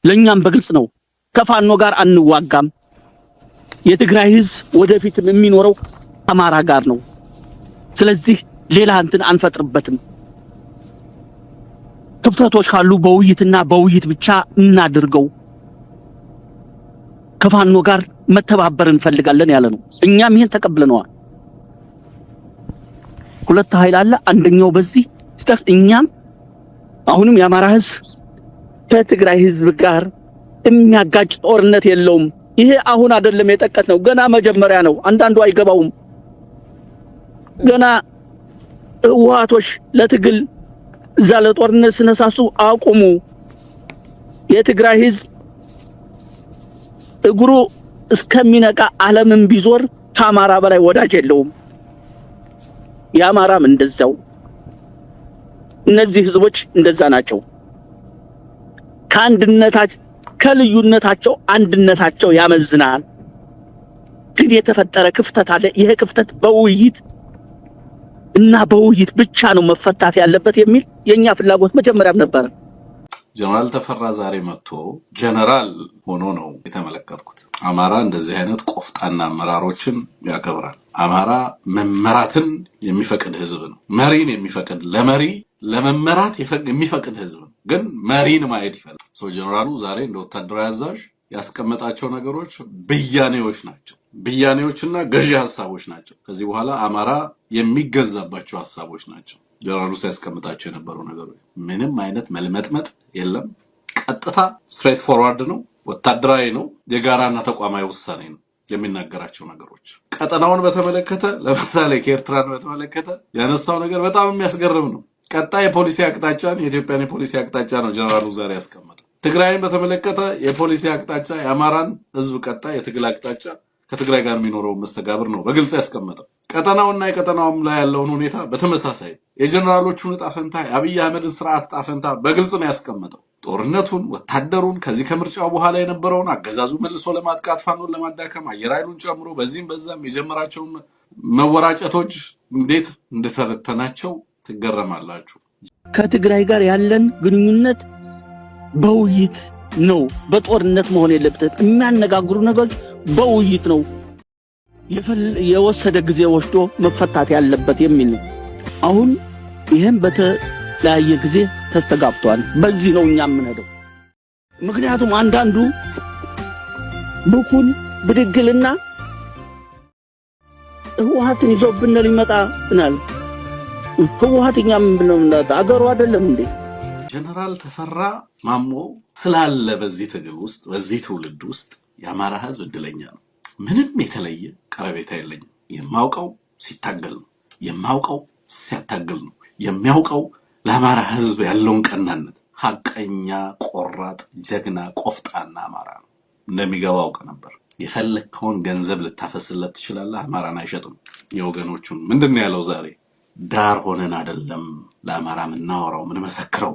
ለኛም በግልጽ ነው ከፋኖ ጋር አንዋጋም የትግራይ ህዝብ ወደፊት የሚኖረው አማራ ጋር ነው ስለዚህ ሌላ እንትን አንፈጥርበትም ክፍተቶች ካሉ በውይይትና በውይይት ብቻ እናድርገው ከፋኖ ጋር መተባበር እንፈልጋለን ያለ ነው እኛም ይሄን ተቀብለናል ሁለት ኃይል አለ አንደኛው በዚህ ስታስ እኛም አሁንም የአማራ ህዝብ ከትግራይ ህዝብ ጋር የሚያጋጭ ጦርነት የለውም ይሄ አሁን አይደለም የጠቀስነው ገና መጀመሪያ ነው አንዳንዱ አይገባውም ገና ህወሓቶች ለትግል ዛለ ጦርነት ስነሳሱ አቁሙ የትግራይ ህዝብ እግሩ እስከሚነቃ ዓለምን ቢዞር ከአማራ በላይ ወዳጅ የለውም የአማራም እንደዛው እነዚህ ህዝቦች እንደዛ ናቸው ከአንድነታቸው ከልዩነታቸው አንድነታቸው ያመዝናል ግን የተፈጠረ ክፍተት አለ ይሄ ክፍተት በውይይት እና በውይይት ብቻ ነው መፈታት ያለበት የሚል የኛ ፍላጎት መጀመሪያም ነበር ጀነራል ተፈራ ዛሬ መጥቶ ጀነራል ሆኖ ነው የተመለከትኩት አማራ እንደዚህ አይነት ቆፍጣና አመራሮችን ያከብራል አማራ መመራትን የሚፈቅድ ህዝብ ነው መሪን የሚፈቅድ ለመመራት የሚፈቅድ ህዝብ ነው ግን መሪን ማየት ይፈልጋል ሶ ጀነራሉ ዛሬ እንደ ወታደራዊ አዛዥ ያስቀመጣቸው ነገሮች ብያኔዎችና ገዢ ሐሳቦች ናቸው ከዚህ በኋላ አማራ የሚገዛባቸው ሐሳቦች ናቸው ጀነራሉ ሲያስቀምጣቸው የነበሩ ነገሮች ምንም አይነት መልመጥመጥ የለም ቀጥታ ስትሬት ፎርዋርድ ነው ወታደራዊ ነው የጋራና ተቋማዊ ውሳኔ ነው የሚናገራቸው ነገሮች ቀጠናውን በተመለከተ ለምሳሌ ከኤርትራን በተመለከተ ያነሳው ነገር በጣም የሚያስገርም ነው ቀጣይ የፖሊሲ አቅጣጫን የኢትዮጵያን የፖሊሲ አቅጣጫ ነው ጀነራሉ ዛሬ ያስቀመጠው ትግራይን በተመለከተ የፖሊሲ አቅጣጫ የአማራን ህዝብ ቀጣይ የትግል አቅጣጫ ከትግራይ ጋር የሚኖረው መስተጋብር ነው በግልጽ ያስቀመጠው ቀጠናውና የቀጠናውም ላይ ያለውን ሁኔታ በተመሳሳይ የጀነራሎቹን ጣፈንታ የአብይ አህመድን ስርዓት ጣፈንታ በግልጽ ነው ያስቀመጠው ጦርነቱን ወታደሩን ከዚህ ከምርጫው በኋላ የነበረውን አገዛዙ መልሶ ለማጥቃት ፋኖን ለማዳከም አየር ኃይሉን ጨምሮ በዚህም በዛም የጀመራቸው መወራጨቶች እንዴት እንደተረተናቸው ትገረማላችሁ ከትግራይ ጋር ያለን ግንኙነት በውይይት ነው በጦርነት መሆን የለበትም የሚያነጋግሩ ነገሮች በውይይት ነው የወሰደ ጊዜ ወስዶ መፈታት ያለበት የሚል ነው አሁን ይሄን በተለያየ ጊዜ ተስተጋብቷል በዚህ ነው እኛ የምንሄደው ምክንያቱም አንዳንዱ ብኩን ብድግልና ህወሓትን ይዞብን ሊመጣናል ህወሓትኛም ብለው አገሩ አይደለም እንዴ ጀነራል ተፈራ ማሞ ስላለ በዚህ ትግል ውስጥ በዚህ ትውልድ ውስጥ የአማራ ህዝብ እድለኛ ነው ምንም የተለየ ቀረቤታ የለኝም የማውቀው ሲታገል ነው የማውቀው ሲያታገል ነው የሚያውቀው ለአማራ ህዝብ ያለውን ቀናነት ሐቀኛ ቆራጥ ጀግና ቆፍጣና አማራ ነው እንደሚገባው አውቀ ነበር የፈለከውን ገንዘብ ልታፈስለት ትችላለህ አማራን አይሸጥም የወገኖቹን ምንድነው ያለው ዛሬ ዳር ሆነን አይደለም ለአማራ ምናወራው ምን መሰክረው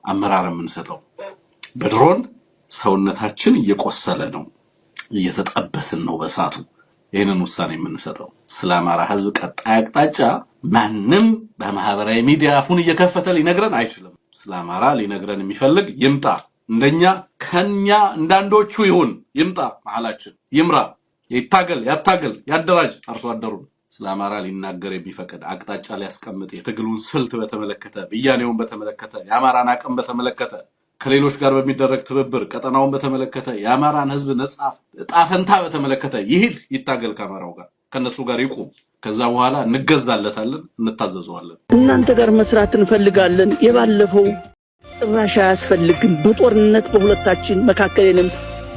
አመራር የምንሰጠው በድሮን ሰውነታችን እየቆሰለ ነው እየተጠበስን ነው በሳቱ ይሄንን ውሳኔ የምንሰጠው ስለ አማራ ህዝብ ቀጣይ አቅጣጫ ማንንም በማህበራዊ ሚዲያ አፉን እየከፈተ ሊነግረን አይችልም ስለ አማራ ሊነግረን የሚፈልግ ይምጣ እንደኛ ከኛ እንዳንዶቹ ይሁን ይምጣ መሐላችን ይምራ ይታገል ያደራጅ አርሶ አደሩን ስለ አማራ ሊናገር የሚፈቅድ አቅጣጫ ሊያስቀምጥ የትግሉን ስልት በተመለከተ ብያኔውን በተመለከተ የአማራን አቅም በተመለከተ ከሌሎች ጋር በሚደረግ ትብብር ቀጠናውን በተመለከተ የአማራን ህዝብ ነጻ ጣፈንታ በተመለከተ ይሂድ ይታገል ከአማራው ጋር ከነሱ ጋር ይቁም ከዛ በኋላ እንገዛለታለን እንታዘዘዋለን እናንተ ጋር መስራት እንፈልጋለን የባለፈው ራሻ ያስፈልግን በጦርነት በሁለታችን መካከለንም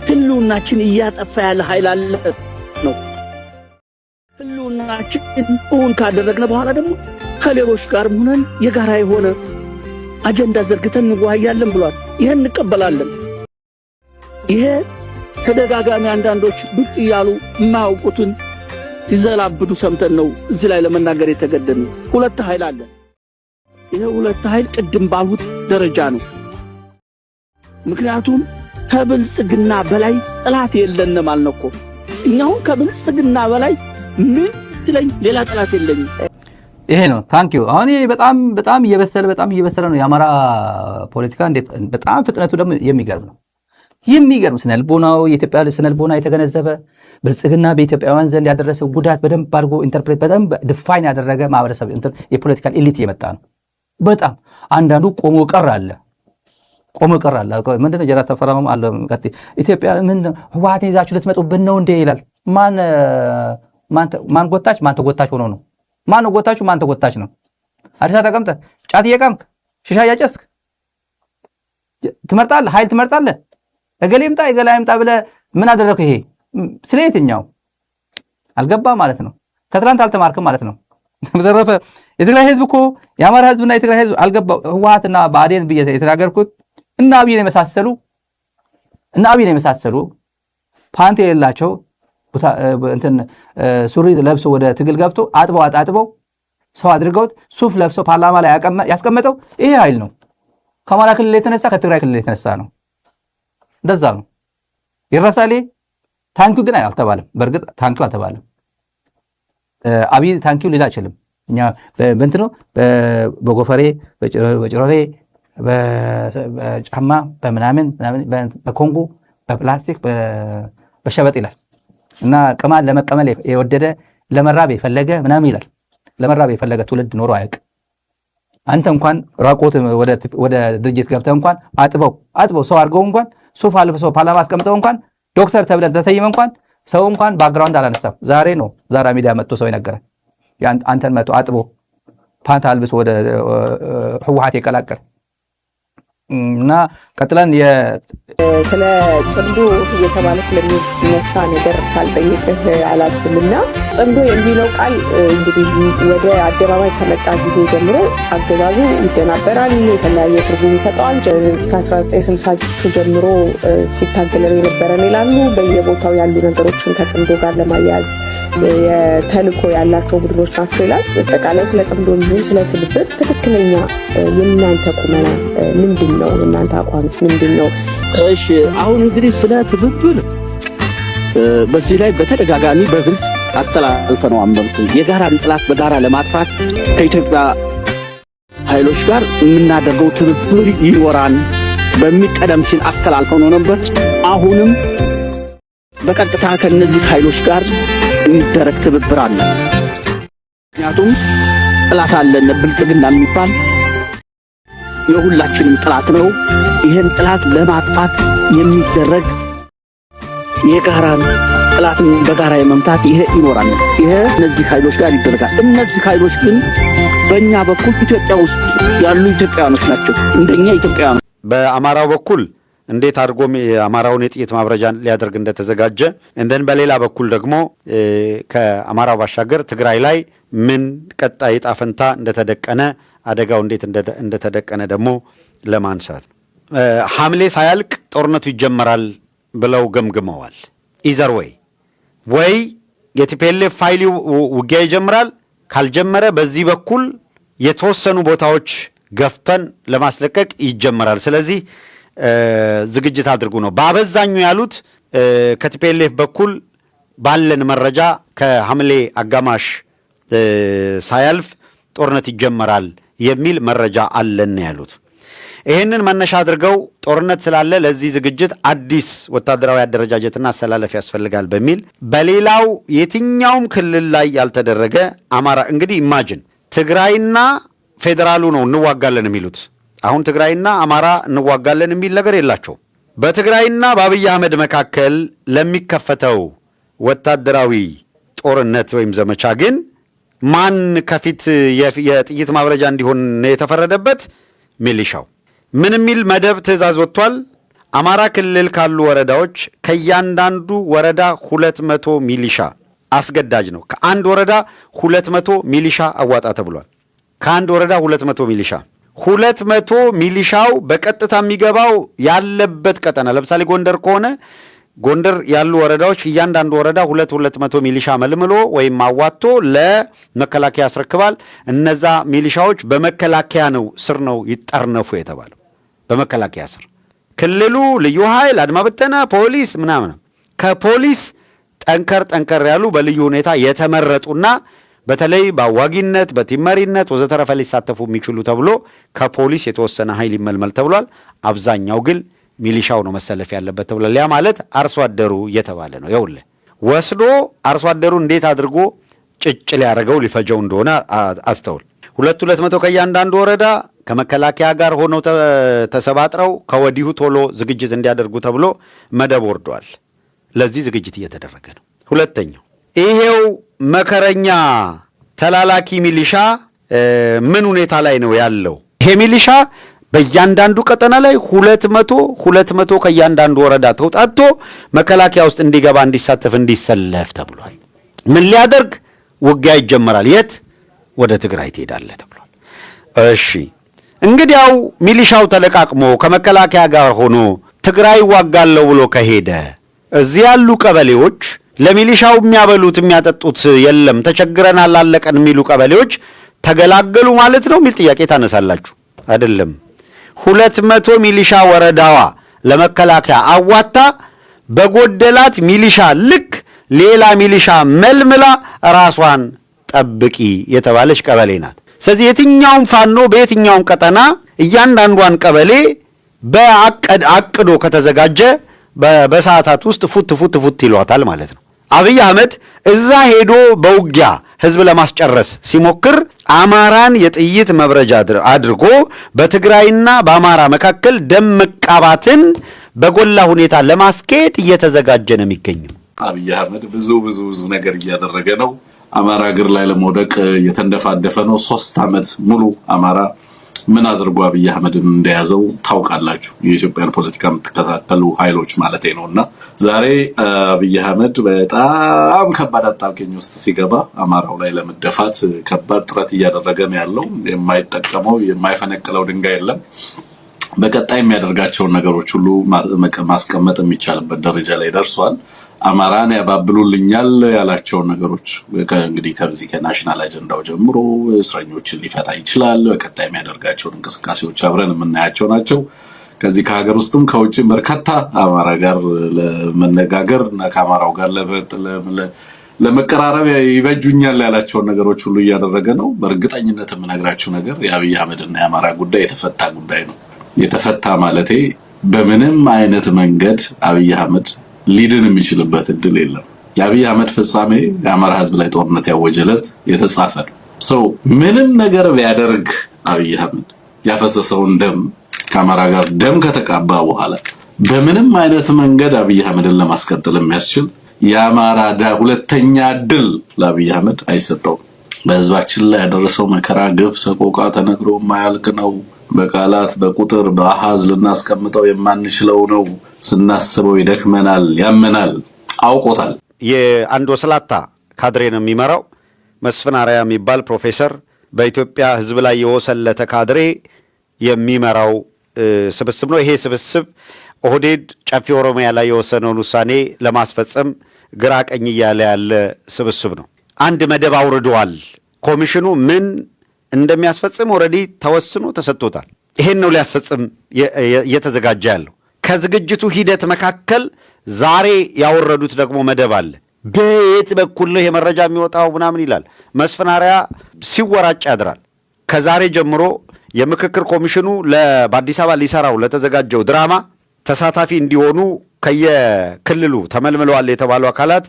ህልውናችን እያጠፋ ያለ ኃይል አለ ነው ህልውናችን እውን ካደረግነ በኋላ ደግሞ ከሌሎች ጋር ሆነን የጋራ የሆነ አጀንዳ ዘርግተን እንወያያለን ብሏል ይሄን እንቀበላለን ይሄ ተደጋጋሚ አንዳንዶች ብቅ ያሉ ማውቁትን ሲዘላብዱ ሰምተን ነው እዚህ ላይ ለመናገር የተገደድነው ሁለት ኃይል አለ ይሄ ሁለት ኃይል ቅድም ባልሁት ደረጃ ነው ምክንያቱም ከብልጽግና በላይ ጥላት የለንም አልነኮ እኛው ከብልጽግና በላይ ምን ስለኝ ሌላ ጥላት የለኝም ይሄ ነው ታንክ ዩ አሁን በጣም እየበሰለ ነው የአማራ ፖለቲካ እንዴት በጣም ፍጥነቱ ደግሞ የሚገርም ነው የሚገርም ስነልቦናው የኢትዮጵያ ስነልቦና የተገነዘበ ብልጽግና በኢትዮጵያውያን ዘንድ ያደረሰው ጉዳት በደንብ አድርጎ ኢንተርፕሬት በደንብ ዲፋይን ያደረገ ማህበረሰብ የፖለቲካል ኤሊት እየመጣ ነው። በጣም አንዳንዱ ቆሞ ቀር አለ። ምንድነው ጀነራል ተፈራም አለ ኢትዮጵያ ምን ህወሓትን ይዛችሁ ልትመጡብን ነው እንዴ ይላል። ማን ጎታች ማን ተጎታች ሆኖ ነው? ማን ነው ጎታችሁ ማን ተጎታች ነው? አዲስ አበባ ተቀምጠህ ጫት እየቃምክ ሽሻ እያጨስክ ትመርጣለህ፣ ኃይል ትመርጣለህ። እገሌ ይምጣ እገሌ ይምጣ ብለህ ምን አደረግህ? ይሄ ስለ የትኛው አልገባ ማለት ነው። ከትላንት አልተማርክም ማለት ነው። በተረፈ የትግራይ ህዝብ እኮ የአማራ ህዝብና የትግራይ ህዝብ አልገባው። ህወሓትና ብአዴን ብዬ የተናገርኩት እና አብይን የመሳሰሉ ፓንት የሌላቸው እንትን ሱሪ ለብሶ ወደ ትግል ገብቶ አጥበው ሰው አድርገውት ሱፍ ለብሶ ፓርላማ ላይ ያስቀመጠው ይሄ ኃይል ነው። ከአማራ ክልል የተነሳ ከትግራይ ክልል የተነሳ ነው። እንደዛ ነው። ይረሳል። ታንኪው ግን አልተባለም። በእርግጥ ታንኪው አልተባለም። አብይ ታንኪው ሊል አይችልም። እኛ በእንትኑ በጎፈሬ በጭሮሬ በጫማ በምናምን በኮንጎ በፕላስቲክ በሸበጥ ይላል እና ቅማል ለመቀመል የወደደ ለመራብ የፈለገ ምናምን ይላል። ለመራብ የፈለገ ትውልድ ኖሮ አያውቅም። አንተ እንኳን ራቆት ወደ ድርጅት ገብተህ እንኳን አጥበው ሰው አድርገው እንኳን ሱፍ አልብሰው ፓርላማ አስቀምጠው እንኳን ዶክተር ተብለን ተሰይመ እንኳን ሰው እንኳን ባክግራውንድ አላነሳም። ዛሬ ነው ዛራ ሚዲያ መጥቶ ሰው ይነገራል። አንተን መጥቶ አጥቦ ፓንት አልብሶ ወደ ህወሓት የቀላቀል እና ቀጥለን ስለ ጽምዶ እየተባለ ስለሚነሳ ነገር ካልጠየቅህ አላልፍምና ጽምዶ የሚለው ቃል እንግዲህ ወደ አደባባይ ከመጣ ጊዜ ጀምሮ አገዛዙ ይደናበራል፣ የተለያየ ትርጉም ይሰጠዋል። ከ1960 ጀምሮ ሲታገለን የነበረን ይላሉ። በየቦታው ያሉ ነገሮችን ከጽምዶ ጋር ለማያያዝ የተልእኮ ያላቸው ቡድኖች ናቸው ይላል። አጠቃላይ ስለ ጽምዶ እንዲሁም ስለ ትብብር ትክክለኛ የእናንተ ቁመና ምንድን ነው? የእናንተ አቋምስ ምንድን ነው? እሺ አሁን እንግዲህ ስለ ትብብር በዚህ ላይ በተደጋጋሚ በግልጽ አስተላልፈነው አንበልኩ የጋራን ጥላት በጋራ ለማጥፋት ከኢትዮጵያ ኃይሎች ጋር የምናደርገው ትብብር ይኖራል በሚል ቀደም ሲል አስተላልፈነው ነበር። አሁንም በቀጥታ ከነዚህ ኃይሎች ጋር የሚደረግ ትብብር አለ። ምክንያቱም ጥላት አለን፣ ብልጽግና የሚባል የሁላችንም ጥላት ነው። ይህን ጥላት ለማጥፋት የሚደረግ የጋራን ጥላትን በጋራ የመምታት ይሄ ይኖራል። ይሄ እነዚህ ኃይሎች ጋር ይደረጋል። እነዚህ ኃይሎች ግን በእኛ በኩል ኢትዮጵያ ውስጥ ያሉ ኢትዮጵያውያኖች ናቸው፣ እንደኛ ኢትዮጵያውያኖች። በአማራው በኩል እንዴት አድርጎም የአማራውን የጥይት ማብረጃ ሊያደርግ እንደተዘጋጀ እንደን በሌላ በኩል ደግሞ ከአማራው ባሻገር ትግራይ ላይ ምን ቀጣይ ዕጣ ፈንታ እንደተደቀነ አደጋው እንዴት እንደተደቀነ ደግሞ ለማንሳት ነው። ሐምሌ ሳያልቅ ጦርነቱ ይጀመራል ብለው ገምግመዋል። ኢዘር ወይ የቲፒኤልኤፍ ፋይል ውጊያ ይጀምራል፣ ካልጀመረ በዚህ በኩል የተወሰኑ ቦታዎች ገፍተን ለማስለቀቅ ይጀመራል። ስለዚህ ዝግጅት አድርጉ ነው በአበዛኙ ያሉት። ከቲፒኤልኤፍ በኩል ባለን መረጃ ከሐምሌ አጋማሽ ሳያልፍ ጦርነት ይጀመራል የሚል መረጃ አለን ያሉት። ይህንን መነሻ አድርገው ጦርነት ስላለ ለዚህ ዝግጅት አዲስ ወታደራዊ አደረጃጀትና አሰላለፍ ያስፈልጋል በሚል በሌላው የትኛውም ክልል ላይ ያልተደረገ አማራ እንግዲህ ኢማጅን ትግራይና ፌዴራሉ ነው እንዋጋለን የሚሉት። አሁን ትግራይና አማራ እንዋጋለን የሚል ነገር የላቸው። በትግራይና በአብይ አህመድ መካከል ለሚከፈተው ወታደራዊ ጦርነት ወይም ዘመቻ ግን ማን ከፊት የጥይት ማብረጃ እንዲሆን የተፈረደበት? ሚሊሻው። ምን የሚል መደብ ትዕዛዝ ወጥቷል? አማራ ክልል ካሉ ወረዳዎች ከእያንዳንዱ ወረዳ 200 ሚሊሻ አስገዳጅ ነው። ከአንድ ወረዳ 200 ሚሊሻ አዋጣ ተብሏል። ከአንድ ወረዳ 200 ሚሊሻ 200 ሚሊሻው በቀጥታ የሚገባው ያለበት ቀጠና። ለምሳሌ ጎንደር ከሆነ ጎንደር ያሉ ወረዳዎች እያንዳንዱ ወረዳ 200 ሚሊሻ መልምሎ ወይም አዋጥቶ ለመከላከያ ያስረክባል። እነዛ ሚሊሻዎች በመከላከያ ነው ስር ነው ይጠርነፉ የተባለው። በመከላከያ ስር ክልሉ ልዩ ኃይል፣ አድማ ብተና፣ ፖሊስ ምናምን ከፖሊስ ጠንከር ያሉ በልዩ ሁኔታ የተመረጡና በተለይ በአዋጊነት በቲመሪነት ወዘተረፈ ሊሳተፉ የሚችሉ ተብሎ ከፖሊስ የተወሰነ ኃይል ይመልመል ተብሏል። አብዛኛው ግን ሚሊሻው ነው መሰለፍ ያለበት ተብሏል። ያ ማለት አርሶ አደሩ እየተባለ ነው። ይኸውልህ ወስዶ አርሶ አደሩ እንዴት አድርጎ ጭጭ ሊያደርገው ሊፈጀው እንደሆነ አስተውል። 200 ከእያንዳንዱ ወረዳ ከመከላከያ ጋር ሆነው ተሰባጥረው ከወዲሁ ቶሎ ዝግጅት እንዲያደርጉ ተብሎ መደብ ወርዷል። ለዚህ ዝግጅት እየተደረገ ነው። ሁለተኛው ይሄው መከረኛ ተላላኪ ሚሊሻ ምን ሁኔታ ላይ ነው ያለው? ይሄ ሚሊሻ በእያንዳንዱ ቀጠና ላይ 200 ከእያንዳንዱ ወረዳ ተውጣቶ መከላከያ ውስጥ እንዲገባ እንዲሳተፍ እንዲሰለፍ ተብሏል። ምን ሊያደርግ? ውጊያ ይጀመራል። የት? ወደ ትግራይ ትሄዳለህ ተብሏል። እሺ እንግዲያው ሚሊሻው ተለቃቅሞ ከመከላከያ ጋር ሆኖ ትግራይ ዋጋለሁ ብሎ ከሄደ እዚህ ያሉ ቀበሌዎች ለሚሊሻው የሚያበሉት የሚያጠጡት የለም፣ ተቸግረናል፣ አለቀን የሚሉ ቀበሌዎች ተገላገሉ ማለት ነው የሚል ጥያቄ ታነሳላችሁ። አይደለም። 200 ሚሊሻ ወረዳዋ ለመከላከያ አዋታ በጎደላት ሚሊሻ ልክ ሌላ ሚሊሻ መልምላ ራሷን ጠብቂ የተባለች ቀበሌ ናት። ስለዚህ የትኛውም ፋኖ በየትኛውም ቀጠና እያንዳንዷን ቀበሌ አቅዶ ከተዘጋጀ በሰዓታት ውስጥ ፉት ይሏታል ማለት ነው። አብይ አህመድ እዛ ሄዶ በውጊያ ህዝብ ለማስጨረስ ሲሞክር አማራን የጥይት መብረጃ አድርጎ በትግራይና በአማራ መካከል ደም መቃባትን በጎላ ሁኔታ ለማስኬድ እየተዘጋጀ ነው የሚገኘው። አብይ አህመድ ብዙ ነገር እያደረገ ነው። አማራ እግር ላይ ለመውደቅ እየተንደፋደፈ ነው። 3 ዓመት ሙሉ አማራ ምን አድርጎ አብይ አህመድን እንደያዘው ታውቃላችሁ። የኢትዮጵያን ፖለቲካ የምትከታተሉ ኃይሎች ማለት ነውና ዛሬ አብይ አህመድ በጣም ከባድ አጣብቂኝ ውስጥ ሲገባ አማራው ላይ ለመደፋት ከባድ ጥረት እያደረገ ነው ያለው። የማይጠቀመው የማይፈነቅለው ድንጋይ የለም። በቀጣይ የሚያደርጋቸውን ነገሮች ሁሉ ማስቀመጥ የሚቻልበት ደረጃ ላይ ደርሷል። አማራን ያባብሉልኛል ያላቸውን ነገሮች እንግዲህ ከዚህ ከናሽናል አጀንዳው ጀምሮ እስረኞችን ሊፈታ ይችላል። በቀጣይ የሚያደርጋቸውን እንቅስቃሴዎች አብረን የምናያቸው ናቸው። ከዚህ ከሀገር ውስጥም ከውጭም በርካታ አማራ ጋር ለመነጋገር እና ከአማራው ጋር ለመቀራረብ ይበጁኛል ያላቸውን ነገሮች ሁሉ እያደረገ ነው። በእርግጠኝነት የምነግራችሁ ነገር የአብይ አህመድና የአማራ ጉዳይ የተፈታ ጉዳይ ነው። የተፈታ ማለቴ በምንም አይነት መንገድ አብይ አህመድ ሊድን የሚችልበት እድል የለም። የአብይ አህመድ ፍጻሜ የአማራ ህዝብ ላይ ጦርነት ያወጀለት የተጻፈ ነው። ሰው ምንም ነገር ቢያደርግ አብይ አህመድ ያፈሰሰውን ደም ከአማራ ጋር ደም ከተቃባ በኋላ በምንም አይነት መንገድ አብይ አህመድን ለማስቀጠል የሚያስችል የአማራ ሁለተኛ እድል ለአብይ አህመድ አይሰጠውም። በህዝባችን ላይ ያደረሰው መከራ፣ ግፍ፣ ሰቆቃ ተነግሮ የማያልቅ ነው። በቃላት በቁጥር በአሃዝ ልናስቀምጠው የማንችለው ነው። ስናስበው ይደክመናል፣ ያመናል። አውቆታል። የአንድ ወስላታ ካድሬ ነው የሚመራው። መስፍን አርአያ የሚባል ፕሮፌሰር በኢትዮጵያ ህዝብ ላይ የወሰለተ ካድሬ የሚመራው ስብስብ ነው። ይሄ ስብስብ ኦህዴድ ጨፌ ኦሮሚያ ላይ የወሰነውን ውሳኔ ለማስፈጸም ግራ ቀኝ እያለ ያለ ስብስብ ነው። አንድ መደብ አውርደዋል። ኮሚሽኑ ምን እንደሚያስፈጽም ኦልሬዲ ተወስኖ ተሰጥቶታል። ይሄን ነው ሊያስፈጽም እየተዘጋጀ ያለው። ከዝግጅቱ ሂደት መካከል ዛሬ ያወረዱት ደግሞ መደብ አለ። በየት በኩል ነው የመረጃ የሚወጣው ምናምን ይላል። መስፍን አርአያ ሲወራጭ ያድራል። ከዛሬ ጀምሮ የምክክር ኮሚሽኑ በአዲስ አበባ ሊሰራው ለተዘጋጀው ድራማ ተሳታፊ እንዲሆኑ ከየክልሉ ተመልምለዋል የተባሉ አካላት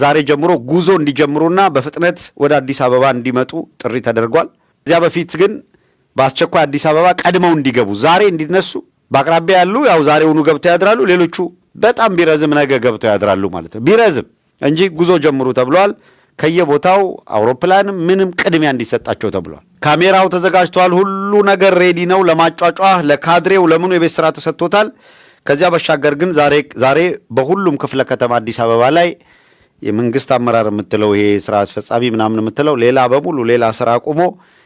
ዛሬ ጀምሮ ጉዞ እንዲጀምሩና በፍጥነት ወደ አዲስ አበባ እንዲመጡ ጥሪ ተደርጓል። እዚያ በፊት ግን በአስቸኳይ አዲስ አበባ ቀድመው እንዲገቡ ዛሬ እንዲነሱ በአቅራቢያ ያሉ ያው ዛሬውኑ ገብተው ያድራሉ። ሌሎቹ በጣም ቢረዝም ነገ ገብተው ያድራሉ ማለት ነው። ቢረዝም እንጂ ጉዞ ጀምሩ ተብሏል። ከየቦታው አውሮፕላንም ምንም ቅድሚያ እንዲሰጣቸው ተብሏል። ካሜራው ተዘጋጅቷል። ሁሉ ነገር ሬዲ ነው። ለማጫጫህ ለካድሬው ለምኑ የቤት ስራ ተሰጥቶታል። ከዚያ በሻገር ግን ዛሬ በሁሉም ክፍለ ከተማ አዲስ አበባ ላይ የመንግስት አመራር የምትለው ይሄ ስራ አስፈጻሚ ምናምን የምትለው ሌላ በሙሉ ሌላ ስራ አቁሞ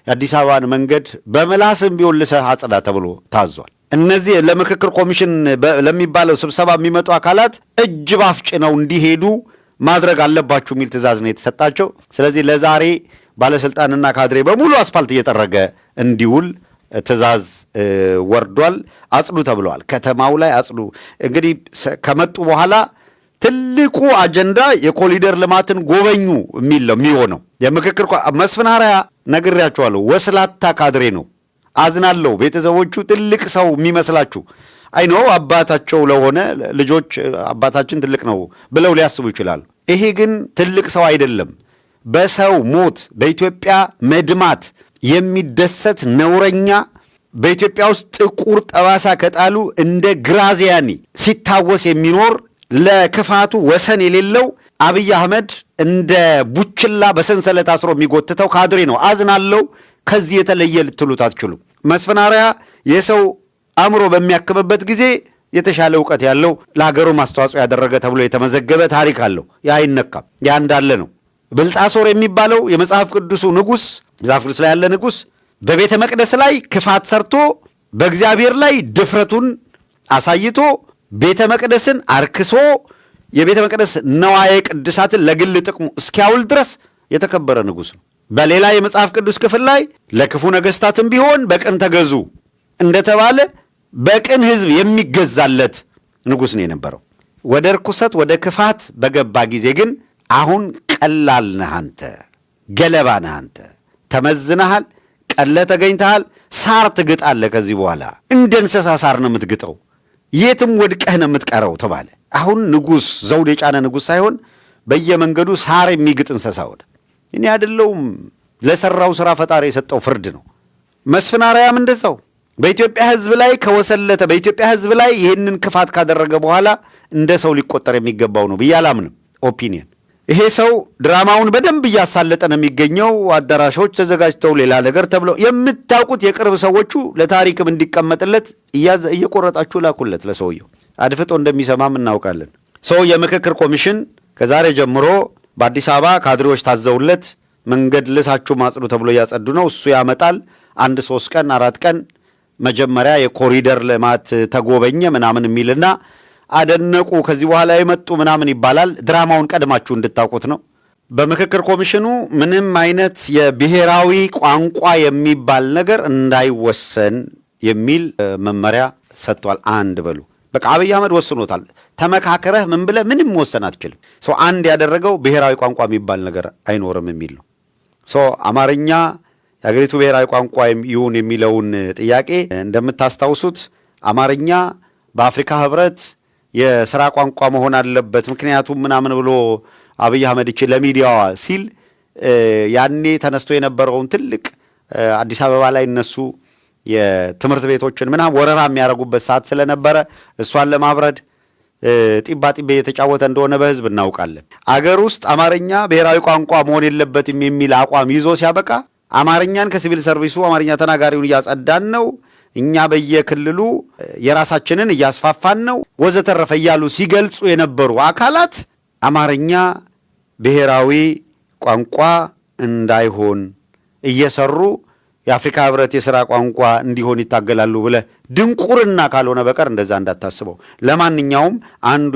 የአዲስ አበባን መንገድ በመላስም ቢሆን ልሰህ አጽዳ ተብሎ ታዟል። እነዚህ ለምክክር ኮሚሽን ለሚባለው ስብሰባ የሚመጡ አካላት እጅ ባፍጭ ነው እንዲሄዱ ማድረግ አለባችሁ የሚል ትእዛዝ ነው የተሰጣቸው። ስለዚህ ለዛሬ ባለስልጣንና ካድሬ በሙሉ አስፋልት እየጠረገ እንዲውል ትእዛዝ ወርዷል። አጽዱ ተብለዋል። ከተማው ላይ አጽዱ። እንግዲህ ከመጡ በኋላ ትልቁ አጀንዳ የኮሪደር ልማትን ጎበኙ የሚል ነው የሚሆነው። የምክክር መስፍን አርአያ ነግሬያቸዋለሁ። ወስላታ ካድሬ ነው። አዝናለሁ። ቤተሰቦቹ ትልቅ ሰው የሚመስላችሁ አይኖ አባታቸው ለሆነ ልጆች አባታችን ትልቅ ነው ብለው ሊያስቡ ይችላሉ። ይሄ ግን ትልቅ ሰው አይደለም። በሰው ሞት በኢትዮጵያ መድማት የሚደሰት ነውረኛ፣ በኢትዮጵያ ውስጥ ጥቁር ጠባሳ ከጣሉ እንደ ግራዚያኒ ሲታወስ የሚኖር ለክፋቱ ወሰን የሌለው አብይ አህመድ እንደ ቡችላ በሰንሰለት አስሮ የሚጎትተው ካድሬ ነው። አዝናለው። ከዚህ የተለየ ልትሉት አትችሉም። መስፍን አርአያ የሰው አእምሮ በሚያክምበት ጊዜ የተሻለ እውቀት ያለው ለሀገሩ ማስተዋጽኦ ያደረገ ተብሎ የተመዘገበ ታሪክ አለው። ያ አይነካም። ያ እንዳለ ነው። ብልጣሶር የሚባለው የመጽሐፍ ቅዱሱ ንጉሥ፣ መጽሐፍ ቅዱስ ላይ ያለ ንጉሥ በቤተ መቅደስ ላይ ክፋት ሰርቶ በእግዚአብሔር ላይ ድፍረቱን አሳይቶ ቤተ መቅደስን አርክሶ የቤተ መቅደስ ነዋየ ቅድሳትን ለግል ጥቅሙ እስኪያውል ድረስ የተከበረ ንጉሥ ነው። በሌላ የመጽሐፍ ቅዱስ ክፍል ላይ ለክፉ ነገሥታትም ቢሆን በቅን ተገዙ እንደተባለ በቅን ሕዝብ የሚገዛለት ንጉሥ ነው የነበረው። ወደ ርኩሰት ወደ ክፋት በገባ ጊዜ ግን አሁን ቀላል ነህ አንተ፣ ገለባ ነህ አንተ፣ ተመዝነሃል፣ ቀለ ተገኝተሃል፣ ሳር ትግጣለህ። ከዚህ በኋላ እንደ እንስሳ ሳር ነው የምትግጠው፣ የትም ወድቀህ ነው የምትቀረው ተባለ። አሁን ንጉሥ ዘውድ የጫነ ንጉሥ ሳይሆን በየመንገዱ ሳር የሚግጥ እንስሳ ወደ እኔ አይደለሁም። ለሠራው ሥራ ፈጣሪ የሰጠው ፍርድ ነው። መስፍን አርአያም እንደዛው በኢትዮጵያ ሕዝብ ላይ ከወሰለተ በኢትዮጵያ ሕዝብ ላይ ይህንን ክፋት ካደረገ በኋላ እንደ ሰው ሊቆጠር የሚገባው ነው ብዬ አላምንም። ኦፒኒየን ይሄ ሰው ድራማውን በደንብ እያሳለጠ ነው የሚገኘው። አዳራሾች ተዘጋጅተው ሌላ ነገር ተብለው የምታውቁት የቅርብ ሰዎቹ ለታሪክም እንዲቀመጥለት እየቆረጣችሁ ላኩለት። ለሰውየው አድፍጦ እንደሚሰማም እናውቃለን። ሰው የምክክር ኮሚሽን ከዛሬ ጀምሮ በአዲስ አበባ ካድሬዎች ታዘውለት መንገድ ልሳችሁ ማጽዱ ተብሎ እያጸዱ ነው። እሱ ያመጣል። 1 3 ቀን 4 ቀን መጀመሪያ የኮሪደር ልማት ተጎበኘ ምናምን የሚልና አደነቁ፣ ከዚህ በኋላ የመጡ ምናምን ይባላል። ድራማውን ቀድማችሁ እንድታውቁት ነው። በምክክር ኮሚሽኑ ምንም አይነት የብሔራዊ ቋንቋ የሚባል ነገር እንዳይወሰን የሚል መመሪያ ሰጥቷል። አንድ በሉ በቃ አብይ አህመድ ወስኖታል። ተመካከረህ ምን ብለህ ምንም መወሰን አትችልም። አንድ ያደረገው ብሔራዊ ቋንቋ የሚባል ነገር አይኖርም የሚል ነው። አማርኛ የሀገሪቱ ብሔራዊ ቋንቋ ይሁን የሚለውን ጥያቄ እንደምታስታውሱት አማርኛ በአፍሪካ ሕብረት የሥራ ቋንቋ መሆን አለበት ምክንያቱም ምናምን ብሎ አብይ አህመድ ይችል ለሚዲያዋ ሲል ያኔ ተነስቶ የነበረውን ትልቅ አዲስ አበባ ላይ እነሱ የትምህርት ቤቶችን ምናምን ወረራ የሚያደርጉበት ሰዓት ስለነበረ እሷን ለማብረድ ጢባ ጢቤ የተጫወተ እንደሆነ በሕዝብ እናውቃለን። አገር ውስጥ አማርኛ ብሔራዊ ቋንቋ መሆን የለበትም የሚል አቋም ይዞ ሲያበቃ አማርኛን ከሲቪል ሰርቪሱ አማርኛ ተናጋሪውን እያጸዳን ነው፣ እኛ በየክልሉ የራሳችንን እያስፋፋን ነው ወዘተረፈ እያሉ ሲገልጹ የነበሩ አካላት አማርኛ ብሔራዊ ቋንቋ እንዳይሆን እየሰሩ የአፍሪካ ሕብረት የሥራ ቋንቋ እንዲሆን ይታገላሉ ብለህ ድንቁርና ካልሆነ በቀር እንደዛ እንዳታስበው። ለማንኛውም አንዱ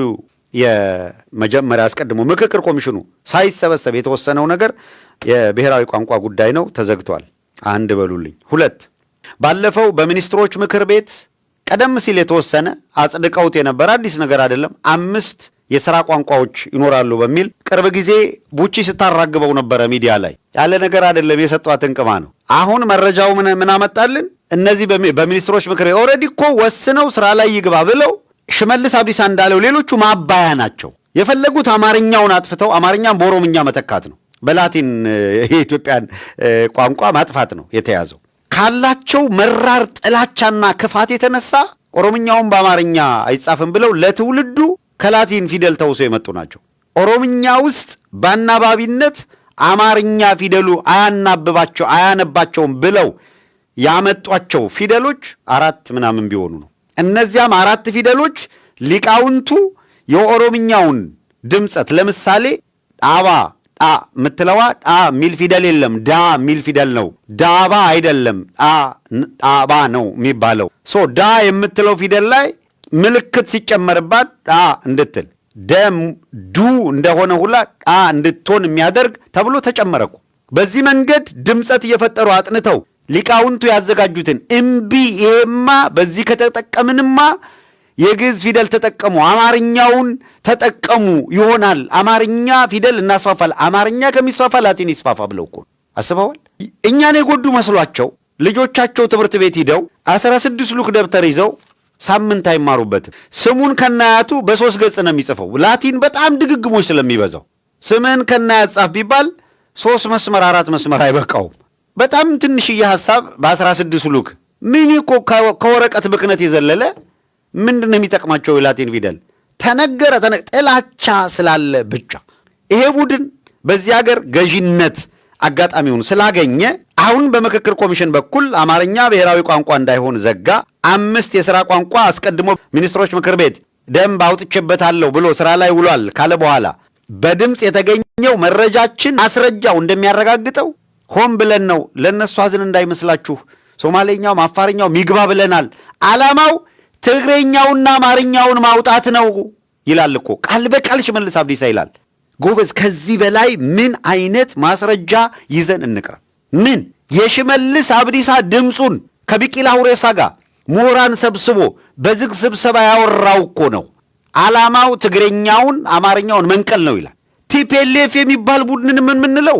የመጀመሪያ አስቀድሞ ምክክር ኮሚሽኑ ሳይሰበሰብ የተወሰነው ነገር የብሔራዊ ቋንቋ ጉዳይ ነው፣ ተዘግቷል። አንድ በሉልኝ። 2 ባለፈው በሚኒስትሮች ምክር ቤት ቀደም ሲል የተወሰነ አጽድቀውት የነበረ አዲስ ነገር አይደለም 5 የሥራ ቋንቋዎች ይኖራሉ በሚል ቅርብ ጊዜ ቡቺ ስታራግበው ነበረ ሚዲያ ላይ። ያለ ነገር አይደለም፣ የሰጧትን ቅማ ነው። አሁን መረጃው ምን አመጣልን? እነዚህ በሚኒስትሮች ምክር ቤት ኦልሬዲ እኮ ወስነው ስራ ላይ ይግባ ብለው ሽመልስ አብዲሳ እንዳለው ሌሎቹ ማባያ ናቸው። የፈለጉት አማርኛውን አጥፍተው አማርኛን በኦሮምኛ መተካት ነው። በላቲን የኢትዮጵያን ቋንቋ ማጥፋት ነው የተያዘው። ካላቸው መራር ጥላቻና ክፋት የተነሳ ኦሮምኛውን በአማርኛ አይጻፍም ብለው ለትውልዱ ከላቲን ፊደል ተውሶ የመጡ ናቸው። ኦሮምኛ ውስጥ በአናባቢነት አማርኛ ፊደሉ አያነባቸውም ብለው ያመጧቸው ፊደሎች 4 ምናምን ቢሆኑ ነው። እነዚያም 4 ፊደሎች ሊቃውንቱ የኦሮምኛውን ድምፀት ለምሳሌ ዳባ ዳ ምትለዋ ዳ ሚል ፊደል የለም፣ ዳ ሚል ፊደል ነው። ዳባ አይደለም ዳባ ነው የሚባለው። ዳ የምትለው ፊደል ላይ ምልክት ሲጨመርባት ዳ እንድትል ዱ እንደሆነ ሁላ ዳ እንድትሆን የሚያደርግ ተብሎ ተጨመረኩ። በዚህ መንገድ ድምፀት እየፈጠሩ አጥንተው ሊቃውንቱ ያዘጋጁትን እምቢ ይሄማ በዚህ ከተጠቀምንማ የግዕዝ ፊደል ተጠቀሙ፣ አማርኛውን ተጠቀሙ ይሆናል፣ አማርኛ ፊደል እናስፋፋል፣ አማርኛ ከሚስፋፋ ላቲን ይስፋፋ ብለው እኮ አስበዋል። እኛን የጎዱ መስሏቸው ልጆቻቸው ትምህርት ቤት ሂደው 16 ሉክ ደብተር ይዘው ሳምንት አይማሩበትም። ስሙን ከናያቱ በ3 ገጽ ነው የሚጽፈው። ላቲን በጣም ድግግሞች ስለሚበዛው ስምህን ከናያት ጻፍ ቢባል 3 መስመር 4 መስመር አይበቃውም። በጣም ትንሽዬ ሐሳብ በ16 ሉክ ምን እኮ ከወረቀት ብክነት የዘለለ ምንድነው የሚጠቅማቸው? የላቲን ፊደል ተነገረ ጥላቻ ስላለ ብቻ ይሄ ቡድን በዚህ ሀገር ገዢነት አጋጣሚውን ስላገኘ አሁን በምክክር ኮሚሽን በኩል አማርኛ ብሔራዊ ቋንቋ እንዳይሆን ዘጋ። 5 የሥራ ቋንቋ አስቀድሞ ሚኒስትሮች ምክር ቤት ደንብ አውጥቼበታለሁ ብሎ ስራ ላይ ውሏል ካለ በኋላ በድምፅ የተገኘው መረጃችን ማስረጃው እንደሚያረጋግጠው ሆን ብለን ነው። ለነሱ አዝን እንዳይመስላችሁ። ሶማሌኛው አፋርኛው ሚግባ ብለናል። ዓላማው ትግሬኛውና አማርኛውን ማውጣት ነው ይላል እኮ ቃል በቃል ሽመልስ አብዲሳ ይላል። ጎበዝ፣ ከዚህ በላይ ምን አይነት ማስረጃ ይዘን እንቅረብ? ምን የሽመልስ አብዲሳ ድምፁን ከቢቂላ ሁሬሳ ጋር ምሁራን ሰብስቦ በዝግ ስብሰባ ያወራው እኮ ነው። ዓላማው ትግሬኛውን አማርኛውን መንቀል ነው ይላል። ቲፒኤልኤፍ የሚባል ቡድንን ምን ምንለው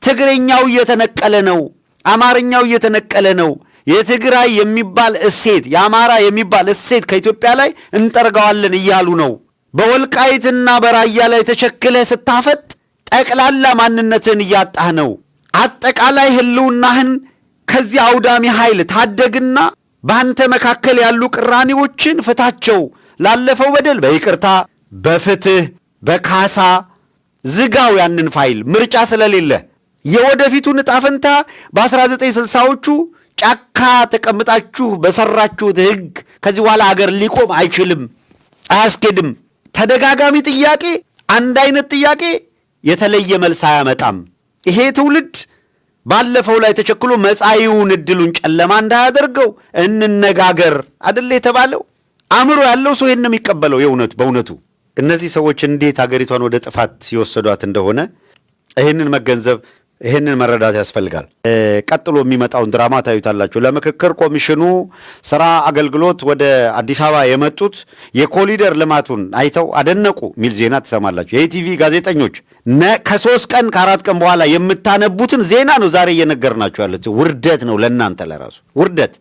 ትግሬኛው እየተነቀለ ነው፣ አማርኛው እየተነቀለ ነው። የትግራይ የሚባል እሴት የአማራ የሚባል እሴት ከኢትዮጵያ ላይ እንጠርገዋለን እያሉ ነው። በወልቃይትና በራያ ላይ ተቸክለ ስታፈጥ ጠቅላላ ማንነትን እያጣህ ነው። አጠቃላይ ህልውናህን ከዚህ አውዳሚ ኃይል ታደግና በአንተ መካከል ያሉ ቅራኔዎችን ፍታቸው። ላለፈው በደል በይቅርታ በፍትህ በካሳ ዝጋው ያንን ፋይል። ምርጫ ስለሌለ የወደፊቱን ዕጣ ፈንታ በ1960ዎቹ ጫካ ተቀምጣችሁ በሰራችሁት ህግ ከዚህ በኋላ አገር ሊቆም አይችልም፣ አያስኬድም። ተደጋጋሚ ጥያቄ፣ አንድ አይነት ጥያቄ የተለየ መልስ አያመጣም። ይሄ ትውልድ ባለፈው ላይ ተቸክሎ መጻኢውን እድሉን ጨለማ እንዳያደርገው እንነጋገር አይደል የተባለው። አእምሮ ያለው ሰው ይሄን ነው የሚቀበለው። በእውነቱ እነዚህ ሰዎች እንዴት አገሪቷን ወደ ጥፋት ሲወሰዷት እንደሆነ ይህንን መገንዘብ ይህንን መረዳት ያስፈልጋል። ቀጥሎ የሚመጣውን ድራማ ታዩታላችሁ። ለምክክር ኮሚሽኑ ስራ አገልግሎት ወደ አዲስ አበባ የመጡት የኮሊደር ልማቱን አይተው አደነቁ የሚል ዜና ትሰማላችሁ። የኢቲቪ ጋዜጠኞች ከ3 ቀን ከ4 ቀን በኋላ የምታነቡትን ዜና ነው ዛሬ እየነገርናችሁ ያለችው። ውርደት ነው ለእናንተ ለራሱ ውርደት።